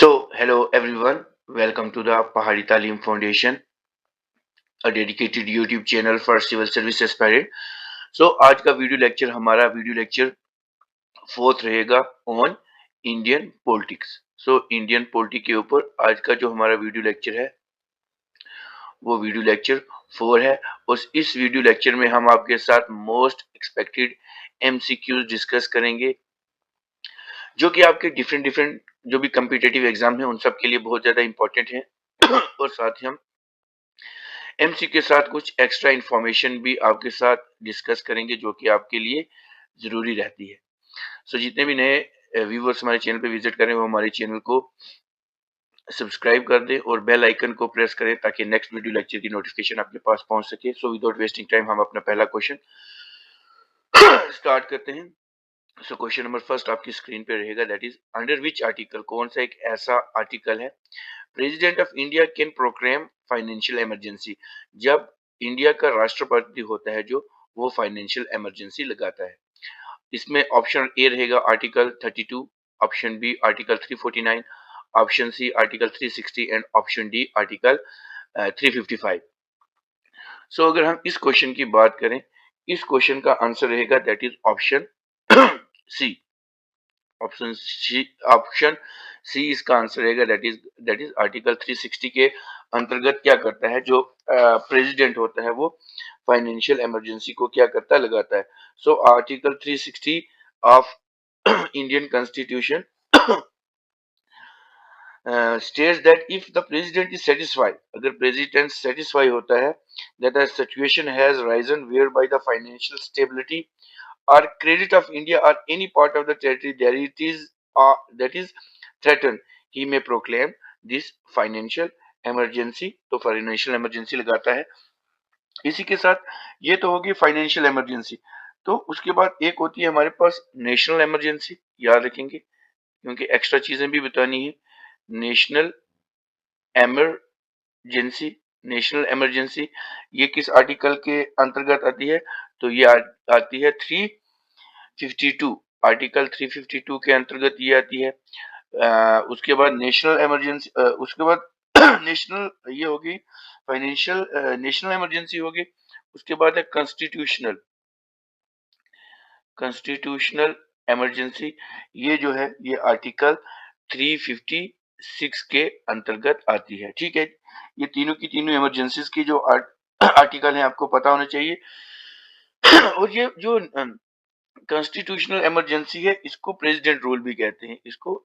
Hello everyone, welcome to the Pahari Talim Foundation, a dedicated YouTube channel for civil service aspirant. आज का video lecture fourth रहेगा on Indian politics. Indian politics के ऊपर आज का जो हमारा वीडियो लेक्चर है वो वीडियो लेक्चर 4 है. उस इस वीडियो लेक्चर में हम आपके साथ मोस्ट एक्सपेक्टेड MCQs डिस्कस करेंगे जो कि आपके डिफरेंट जो भी कम्पिटेटिव एग्जाम है उन सब के लिए बहुत ज्यादा इंपॉर्टेंट है. और साथ ही हम MC के साथ कुछ एक्स्ट्रा इंफॉर्मेशन भी आपके साथ डिस्कस करेंगे जो कि आपके लिए जरूरी रहती है. जितने भी नए व्यूवर्स हमारे चैनल पे विजिट करें वो हमारे चैनल को सब्सक्राइब कर दें और बेल आइकन को प्रेस करें ताकि नेक्स्ट वीडियो लेक्चर की नोटिफिकेशन आपके पास पहुंच सके. विदाउट वेस्टिंग टाइम हम अपना पहला क्वेश्चन स्टार्ट करते हैं. क्वेश्चन नंबर फर्स्ट आपकी स्क्रीन पे रहेगा, that is under which article, कौन सा एक ऐसा आर्टिकल है president of India can proclaim financial emergency, जब इंडिया का राष्ट्रपति होता है जो वो फाइनेंशियल इमरजेंसी लगाता है. इसमें ऑप्शन ए रहेगा article 32, option B article 349, option C article 360 and option D article 355. अगर हम इस क्वेश्चन की बात करें, इस क्वेश्चन का आंसर रहेगा that is option C. Option C इसका आंसर रहेगा, दैट इज आर्टिकल 360 के अंतर्गत क्या करता है जो प्रेसिडेंट होता है वो फाइनेंशियल इमरजेंसी को क्या करता है, लगाता है. Article 360 of Indian constitution states that if the president is satisfied, अगर president satisfy होता है that a situation has risen whereby the financial stability or credit of India or any part of the territory that is threatened, he may proclaim this financial emergency. तो financial emergency लगाता है. इसी के साथ ये तो होगी फाइनेंशियल इमरजेंसी. तो उसके बाद एक होती है हमारे पास नेशनल इमरजेंसी, याद रखेंगे क्योंकि एक्स्ट्रा चीजें भी बतानी है. नेशनल इमरजेंसी, नेशनल इमरजेंसी ये किस आर्टिकल के अंतर्गत आती है, तो ये आती है 352, आर्टिकल 352 के अंतर्गत ये आती है. उसके बाद नेशनल इमरजेंसी, उसके बाद नेशनल ये होगी फाइनेंशियल नेशनल इमरजेंसी होगी. उसके बाद है कॉन्स्टिट्यूशनल इमरजेंसी, ये जो है ये आर्टिकल 356 के अंतर्गत आती है. ठीक है, ये तीनों की तीनों इमरजेंसीज की जो आर्टिकल है आपको पता होना चाहिए. और ये जो कॉन्स्टिट्यूशनल इमरजेंसी है इसको प्रेसिडेंट रूल भी कहते हैं, इसको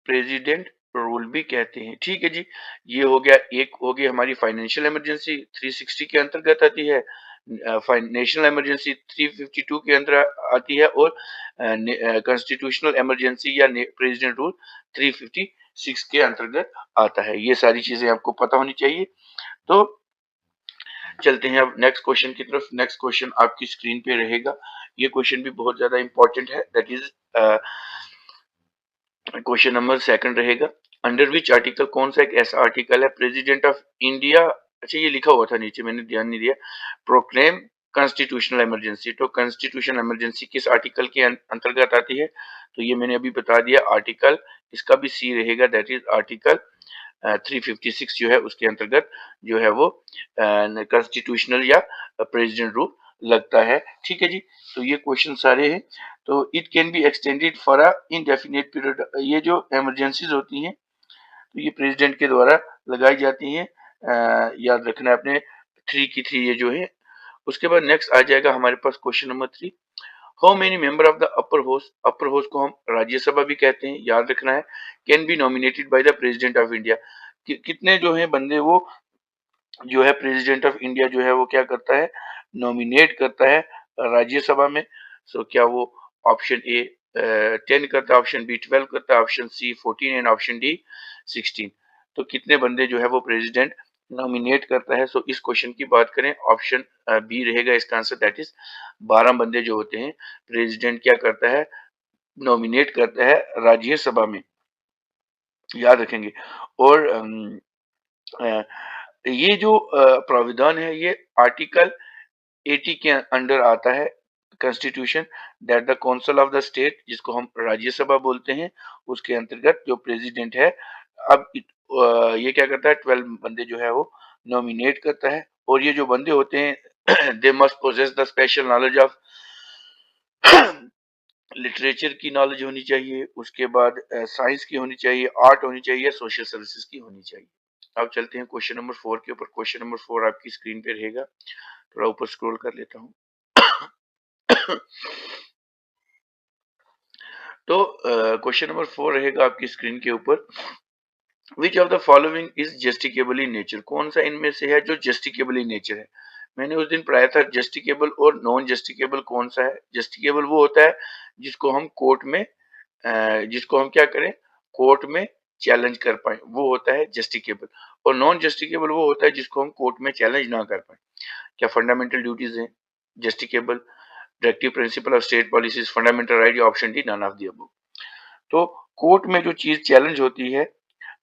प्रेसिडेंट रूल भी कहते हैं. ठीक है जी, ये हो गया. एक हो गई हमारी फाइनेंशियल इमरजेंसी 360 के अंतर्गत आती है, नेशनल इमरजेंसी 352 के अंदर आती है और कॉन्स्टिट्यूशनल इमरजेंसी या प्रेसिडेंट रूल 356 के अंतर्गत आता है. ये सारी चीजें आपको पता होनी चाहिए. तो चलते हैं अब नेक्स्ट क्वेश्चन की तरफ. नेक्स्ट क्वेश्चन आपकी स्क्रीन पे रहेगा. ये क्वेश्चन भी बहुत ज्यादा इंपॉर्टेंट है, that is question number second रहेगा. अंडर विच आर्टिकल, कौन सा एक ऐसा आर्टिकल है प्रेसिडेंट ऑफ इंडिया, अच्छा ये लिखा हुआ था नीचे मैंने ध्यान नहीं दिया, प्रोक्लेम कॉन्स्टिट्यूशनल इमरजेंसी. तो कॉन्स्टिट्यूशनल इमरजेंसी किस आर्टिकल के अंतर्गत आती है, तो ये मैंने अभी बता दिया आर्टिकल, इसका भी सी रहेगा, दैट इज आर्टिकल 356 जो है उसके अंतर्गत जो है वो कॉन्स्टिट्यूशनल या प्रेसिडेंट रूल लगता है. ठीक है जी, तो ये क्वेश्चन सारे हैं. तो it can be extended for a indefinite period. ये जो इमरजेंसीज होती हैं तो ये प्रेसिडेंट के द्वारा लगाई जाती हैं, याद रखना है अपने 3 की 3 ये जो है. उसके बाद नेक्स्ट आ जाएगा हमारे पास question number 3, how many member of the upper house को हम राज्यसभा भी कहते हैं, याद रखना है, can be nominated by the president of India. कितने जो है बंदे वो जो है प्रेसिडेंट ऑफ इंडिया जो है वो क्या करता है, नॉमिनेट करता है राज्यसभा में. क्या वो ऑप्शन ए 10 करता है, ऑप्शन बी 12 करता है, option C 14 and option D 16. तो कितने बंदे जो है वो प्रेसिडेंट नॉमिनेट करता है. इस क्वेश्चन की बात करें ऑप्शन बी रहेगा इसका आंसर, दैट इज 12 बंदे जो होते हैं प्रेसिडेंट क्या करता है, नॉमिनेट करता है राज्यसभा में, याद रखेंगे. और ये जो प्राविधान है ये आर्टिकल 80 के अंडर आता है constitution that the council of the state, जिसको हम राज्यसभा बोलते हैं, उसके अंतर्गत जो प्रेसिडेंट है, अब ये क्या करता है, 12 बंदे जो है वो नॉमिनेट करता है, और ये जो बंदे होते हैं they must possess the special knowledge of literature की नॉलेज होनी चाहिए, उसके बाद साइंस की होनी चाहिए, आर्ट होनी चाहिए, सोशल सर्विसेज की होनी चाहिए। अब चलते हैं क्वेश्चन नंबर 4 के ऊपर। क्वेश्चन नंबर 4 आपकी स्क्रीन पे रहेगा, थोड़ा ऊपर स्क्रॉल कर लेता हूँ। तो क्वेश्चन नंबर 4 रहेगा आपकी स्क्रीन के ऊपर, which of the following is justiciable in nature, कौन सा इनमें से है जो जस्टिकेबल इन नेचर है। मैंने उस दिन पढ़ाया था जस्टिकेबल और नॉन जस्टिकेबल कौन सा है। जस्टिकेबल वो होता है जिसको हम कोर्ट में जिसको हम क्या करें, कोर्ट में चैलेंज कर पाए, वो होता है जस्टिकेबल। और नॉन जस्टिकेबल वो होता है जिसको हम कोर्ट में चैलेंज ना कर पाए। क्या फंडामेंटल ड्यूटीज हैं justiciable, directive principle of state policies, fundamental right, या option D none of the above. तो कोर्ट में जो चीज चैलेंज होती है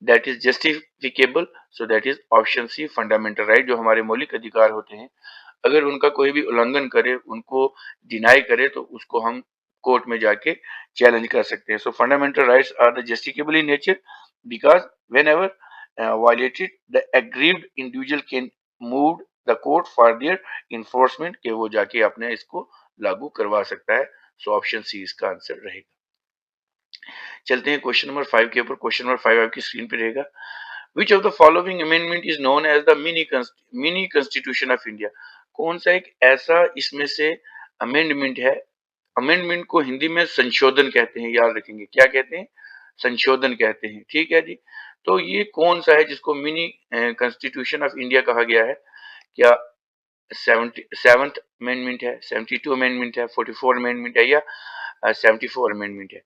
that is justifiable, so that is option C fundamental right. जो हमारे मौलिक अधिकार होते हैं, अगर उनका कोई भी उल्लंघन करे, उनको डिनाई करे, तो उसको हम कोर्ट में जाके चैलेंज कर सकते हैं। So fundamental rights are the justiciable in nature because whenever violated the aggrieved individual can move the court for their enforcement, के वो जाके अपने इसको लागू करवा सकता है। सो ऑप्शन सी इसका आंसर रहेगा। चलते हैं क्वेश्चन नंबर 5 के ऊपर। क्वेश्चन नंबर 5 आपकी स्क्रीन पे रहेगा, which of the following amendment is known as the mini constitution of India, कौन सा एक ऐसा इसमें से अमेंडमेंट है। अमेंडमेंट को हिंदी में संशोधन कहते हैं, याद रखेंगे, क्या कहते हैं, संशोधन कहते हैं, ठीक है जी। तो ये कौन सा है जिसको मिनी कॉन्स्टिट्यूशन ऑफ इंडिया कहा गया है। क्या 77th अमेंडमेंट है, 72 अमेंडमेंट है, 44 अमेंडमेंट है, या 74 अमेंडमेंट है।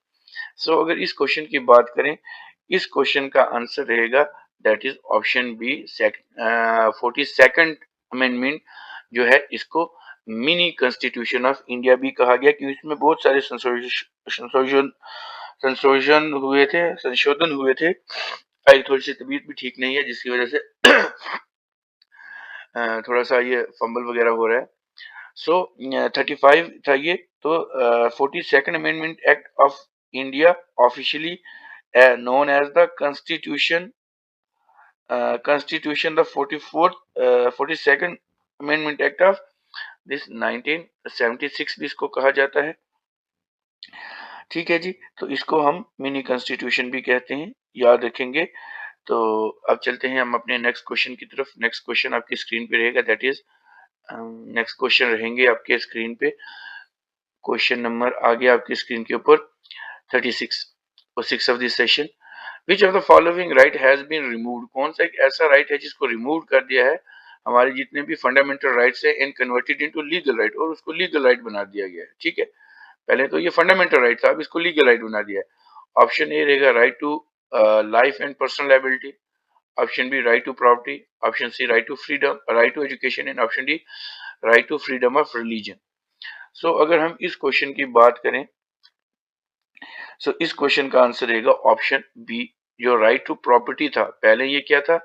सो अगर इस क्वेश्चन की बात करें, इस क्वेश्चन का आंसर रहेगा that is option B, 42nd amendment जो है, इसको मिनी कॉन्स्टिट्यूशन ऑफ इंडिया भी कहा गया, क्योंकि इसमें बहुत सारे संशोधन संशोधन हुए थे। आज थोड़ी सी तबीयत भी ठीक नहीं है, जिसकी वजह से थोड़ा सा ये फंबल वगैरह हो रहा है। सो 35 था ये। तो 42nd amendment act of India officially known as the Constitution, the 42nd Amendment Act of this 1976 भी इसको कहा जाता है, ठीक है जी। तो इसको हम मिनी कॉन्स्टिट्यूशन भी कहते हैं, याद रखेंगे। तो अब चलते हैं हम अपने नेक्स्ट क्वेश्चन की तरफ। नेक्स्ट क्वेश्चन आपकी स्क्रीन पे रहेगा, दैट इज नेक्स्ट क्वेश्चन रहेंगे आपके स्क्रीन पे। क्वेश्चन नंबर आ गया आपकी स्क्रीन के ऊपर 36 और 6 of this session, which of the following right has been removed, कौन सा एक ऐसा राइट है जिसको रिमूव कर दिया है। हमारे जितने भी फंडामेंटल राइट्स है and converted into legal right, और उसको लीगल राइट बना दिया गया है, ठीक है। पहले तो ये फंडामेंटल राइट था, अब इसको लीगल राइट बना दिया है। ऑप्शन ए रहेगा right to life and personal liability, option B right to property, option C right to freedom, right to education, and option D right to freedom of religion. So अगर हम इस question की बात करें, सो इस question का answer रहेगा option B, जो राइट टू प्रॉपर्टी था, पहले ये क्या था,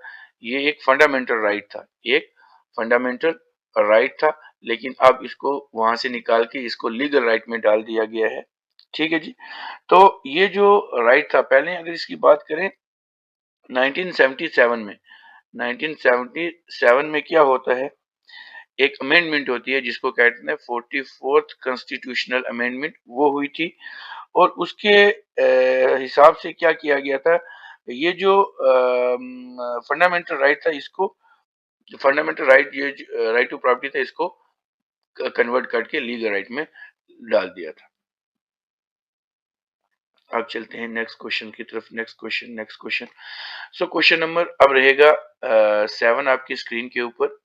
ये एक फंडामेंटल राइट था, एक फंडामेंटल राइट था, लेकिन अब इसको वहां से निकाल के इसको लीगल राइट में डाल दिया गया है, ठीक है जी। तो ये जो राइट था, पहले अगर इसकी बात करें 1977 में, 1977 में क्या होता है, एक अमेंडमेंट होती है जिसको कहते हैं 44th कॉन्स्टिट्यूशनल अमेंडमेंट, वो हुई थी। और उसके हिसाब से क्या किया गया था, ये जो फंडामेंटल राइट था, इसको फंडामेंटल राइट, ये राइट टू प्रॉपर्टी था, इसको कन्वर्ट करके लीगल राइट में डाल दिया था। अब चलते हैं नेक्स्ट क्वेश्चन की तरफ। Next question so question number अब रहेगा 7 आपकी स्क्रीन के ऊपर।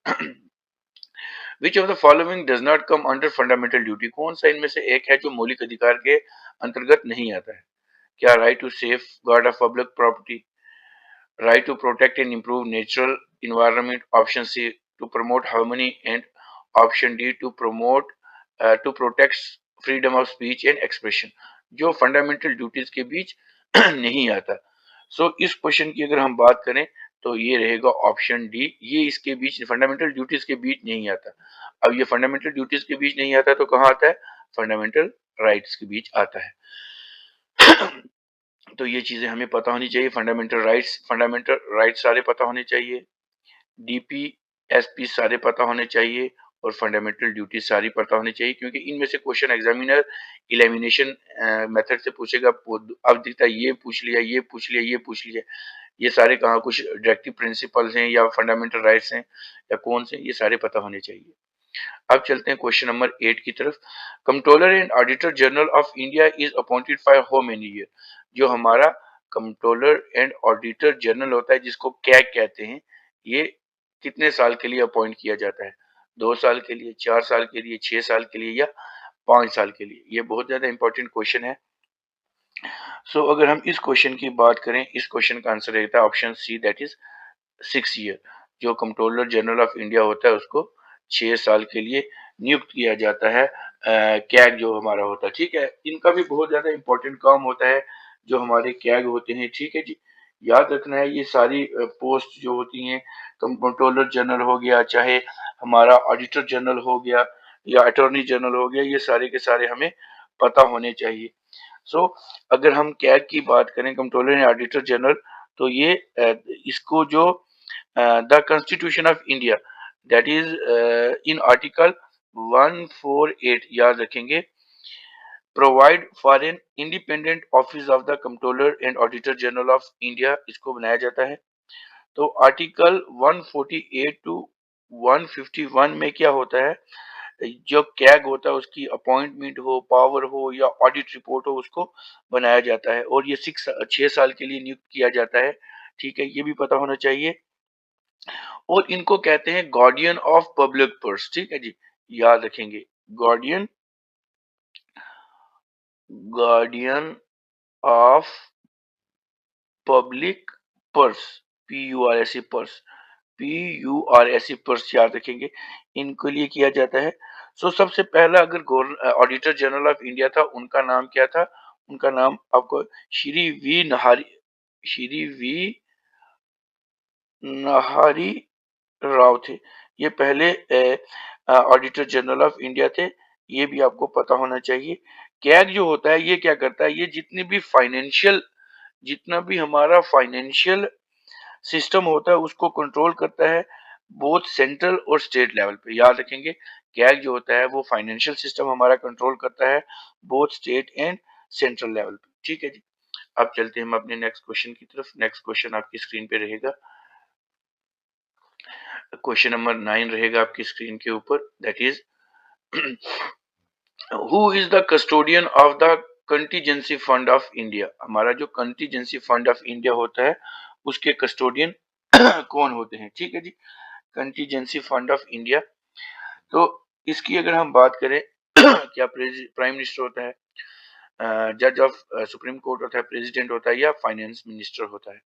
Which of the following does not come under fundamental duty, कौन सा इनमें से एक है जो मौलिक अधिकार के अंतर्गत नहीं आता है। क्या right to safeguard of public property, right to protect and improve natural environment, option C to promote harmony, and option D to promote to protect freedom of speech and expression, जो fundamental duties के बीच नहीं आता। सो इस question की अगर हम बात करें तो ये रहेगा ऑप्शन डी, ये इसके बीच फंडामेंटल ड्यूटीज के बीच नहीं आता। अब ये फंडामेंटल ड्यूटीज के बीच नहीं आता तो कहाँ आता है, फंडामेंटल राइट्स के बीच आता है। तो ये चीजें हमें पता होनी चाहिए। फंडामेंटल राइट्स सारे पता होने चाहिए, डीपीएसपी सारे पता होने चाहिए, और फंडामेंटल ड्यूटी सारी पता होनी चाहिए, क्योंकि इनमें से क्वेश्चन एग्जामिनर इलिमिनेशन मेथड से पूछेगा। अब दिखता है ये पूछ लिया, ये पूछ लिया, ये पूछ लिया, ये सारे कहाँ कुछ डायरेक्टिव प्रिंसिपल्स हैं या फंडामेंटल राइट्स हैं या कौन से, ये सारे पता होने चाहिए। अब चलते हैं क्वेश्चन नंबर 8 की तरफ। Controller and auditor general of India is appointed for how many year. जो हमारा कंट्रोलर एंड ऑडिटर जनरल होता है, जिसको कैग कहते हैं, ये कितने साल के लिए अपॉइंट किया जाता है? 2 साल के लिए, 4 साल के लिए, 6 साल के लिए, या 5 साल के लिए? ये बहुत ज्यादा इंपॉर्टेंट क्वेश्चन है। अगर हम इस क्वेश्चन की बात करें, इस क्वेश्चन का आंसर रहता है option C, that is 6 year. जो कंट्रोलर जनरल ऑफ इंडिया होता है उसको 6 साल के लिए नियुक्त किया जाता है, कैग जो हमारा होता है। ठीक है, इनका भी बहुत ज्यादा इंपॉर्टेंट काम होता है जो हमारे कैग होते हैं। ठीक है जी, याद रखना है ये सारी पोस्ट जो होती हैं, कंट्रोलर जनरल हो गया, चाहे हमारा ऑडिटर जनरल हो गया या अटॉर्नी जनरल हो गया, ये सारे के सारे हमें पता होने चाहिए। अगर हम कैग की बात करें, कंट्रोलर एंड ऑडिटर जनरल, तो ये इसको जो the constitution of India, that is in article 148, याद रखेंगे, provide for an independent office of the controller and auditor general of India, इसको बनाया जाता है। तो आर्टिकल 148 टू 151 में क्या होता है, जो कैग होता है उसकी अपॉइंटमेंट हो, पावर हो या ऑडिट रिपोर्ट हो, उसको बनाया जाता है, और ये 6 साल के लिए नियुक्त किया जाता है। ठीक है, ये भी पता होना चाहिए। और इनको कहते हैं गार्डियन ऑफ पब्लिक पर्स। ठीक है जी, याद रखेंगे, guardian guardian of public purse, PURSE purse, PURSE purse, याद रखेंगे, इनके लिए किया जाता है। सबसे पहला अगर ऑडिटर जनरल ऑफ इंडिया था, उनका नाम क्या था? उनका नाम आपको श्री वी नहारी राव थे। ये पहले ऑडिटर जनरल ऑफ इंडिया थे, ये भी आपको पता होना चाहिए। कैग जो होता है ये क्या करता है, ये जितना भी हमारा फाइनेंशियल सिस्टम होता है उसको कंट्रोल करता है, बोथ सेंट्रल और स्टेट लेवल पे। याद रखेंगे, कैग जो होता है वो फाइनेंशियल सिस्टम हमारा कंट्रोल करता है, both state and central level पे। ठीक है जी, अब चलते हैं हम अपने नेक्स्ट क्वेश्चन की तरफ। नेक्स्ट क्वेश्चन आपकी स्क्रीन पे रहेगा, क्वेश्चन नंबर 9 रहेगा आपकी स्क्रीन के ऊपर, that is who is the custodian of the contingency fund of India. हमारा जो कंटीजेंसी फंड ऑफ इंडिया होता है उसके कस्टोडियन कौन होते हैं? ठीक है जी, कंटीजेंसी फंड ऑफ इंडिया, तो इसकी अगर हम बात करें क्या प्राइम मिनिस्टर होता है, जज ऑफ सुप्रीम कोर्ट होता है, प्रेसिडेंट होता है, या फाइनेंस मिनिस्टर होता है?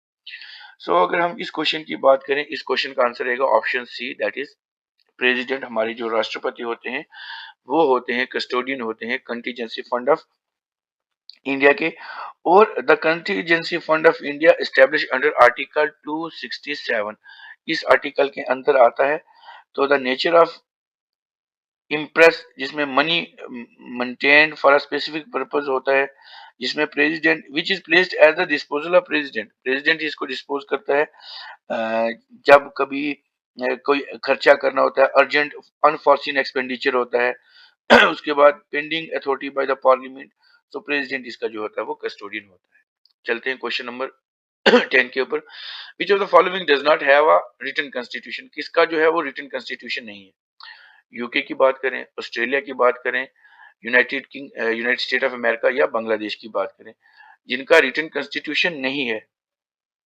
अगर हम इस क्वेश्चन की बात करें, इस क्वेश्चन का आंसर रहेगा option C, that is president. हमारे जो राष्ट्रपति होते हैं वो होते हैं कस्टोडियन, होते हैं कंटीजेंसी फंड ऑफ इंडिया के। और the contingency fund of India establish under article 267, इस आर्टिकल के अंदर आता है। तो द नेचर ऑफ इम्प्रेस, जिसमें money maintained for a specific purpose होता है, जिसमें president which is placed at the disposal of president, president इसको डिस्पोज करता है जब कभी कोई खर्चा करना होता है, अर्जेंट अनफॉर्सीन एक्सपेंडिचर होता है। उसके बाद pending authority by the parliament, तो प्रेसिडेंट इसका जो होता है वो कस्टोडियन होता है। चलते हैं क्वेश्चन नंबर 10 के ऊपर। Which of the following does not have a written constitution, किसका जो है वो रिटन कॉन्स्टिट्यूशन नहीं है? यूके की बात करें, ऑस्ट्रेलिया की बात करें, यूनाइटेड स्टेट ऑफ अमेरिका, या बांग्लादेश की बात करें, जिनका रिटन कॉन्स्टिट्यूशन नहीं है,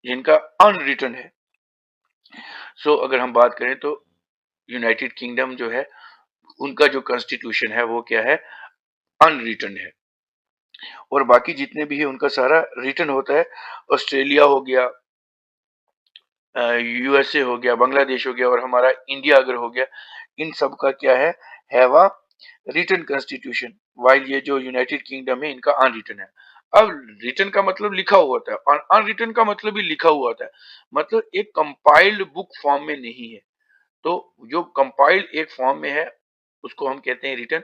जिनका अनरिटन है। अगर हम बात करें तो यूनाइटेड किंगडम जो है उनका जो कॉन्स्टिट्यूशन है वो क्या है? अनरिटन है। और बाकी जितने भी है उनका सारा रिटन होता है। ऑस्ट्रेलिया हो गया, यूएसए हो गया, बांग्लादेश हो गया, और हमारा इंडिया अगर हो गया, इन सब का क्या है? Have a written constitution, while ये जो यूनाइटेड किंगडम है इनका अनरिटन है। अब रिटन का मतलब लिखा हुआ होता है, और अनरिटन का मतलब भी लिखा हुआ होता है, मतलब एक कंपाइल्ड बुक फॉर्म में नहीं है। तो जो कंपाइल्ड एक फॉर्म में है उसको हम कहते हैं रिटन,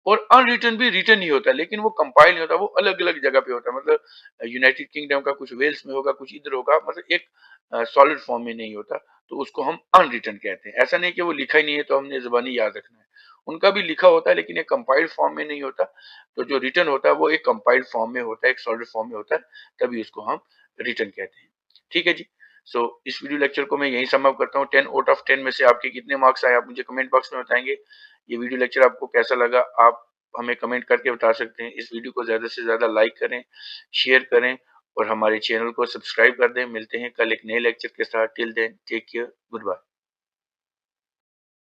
और अनरिटन भी रिटन ही होता है, लेकिन वो कंपाइल नहीं होता, वो अलग-अलग जगह पे होता है। मतलब यूनाइटेड किंगडम का कुछ वेल्स में होगा, कुछ इधर होगा, मतलब एक सॉलिड फॉर्म में नहीं होता, तो उसको हम अनरिटन कहते हैं। ऐसा नहीं कि वो लिखा ही नहीं है तो हमने ज़ुबानी याद रखना है। उनका भी लिखा होता है लेकिन एक कंपाइल्ड फॉर्म में नहीं होता, तो जो रिटन होता है वो एक कंपाइल्ड फॉर्म में होता है, एक सॉलिड फॉर्म में होता है, तभी उसको हम रिटन कहते हैं। ठीक है जी। सो इस वीडियो लेक्चर को मैं यहीं सम अप करता हूँ। 10 आउट ऑफ 10 में से आपके कितने मार्क्स आए आप मुझे कमेंट बॉक्स में बताएँगे। ये वीडियो लेक्चर आपको कैसा लगा आप हमें कमेंट करके बता सकते हैं। इस वीडियो को ज़्यादा से ज़्यादा लाइक करें, शेयर करें और हमारे चैनल को सब्सक्राइब कर दें। मिलते हैं कल एक नए लेक्चर के साथ। Till then take care, good bye.